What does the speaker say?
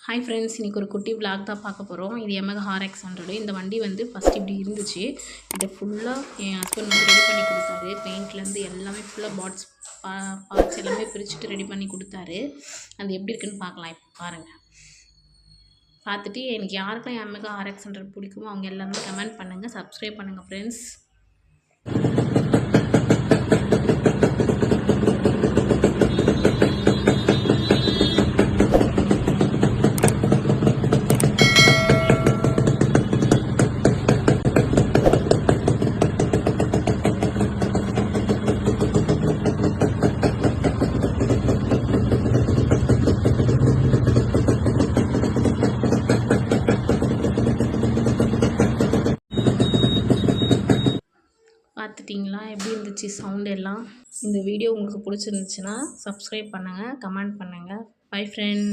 Hi friends, இன்றைக்கி ஒரு குட்டி விளாக் தான் பார்க்க போகிறோம். இது Yamaha RX 100. இந்த வண்டி வந்து ஃபஸ்ட் இப்படி இருந்துச்சு. இதை ஃபுல்லாக என் ஹஸ்பண்ட் வந்து ரெடி பண்ணி கொடுத்தாரு. பெயிண்ட்லேருந்து எல்லாமே ஃபுல்லாக பார்ட்ஸ் எல்லாமே பிரிச்சுட்டு ரெடி பண்ணி கொடுத்தாரு. அது எப்படி இருக்குன்னு பார்க்கலாம். இப்போ பாருங்கள். பார்த்துட்டு எனக்கு யாருக்கெல்லாம் Yamaha RX 100 பிடிக்குமோ அவங்க எல்லாமே கமெண்ட் பண்ணுங்கள், சப்ஸ்கிரைப் பண்ணுங்கள் ஃப்ரெண்ட்ஸ். பார்த்துட்டிங்களா எப்படி இருந்துச்சு சவுண்ட் எல்லாம்? இந்த வீடியோ உங்களுக்கு பிடிச்சிருந்துச்சுன்னா சப்ஸ்கிரைப் பண்ணுங்கள், கமெண்ட் பண்ணுங்கள். By friend.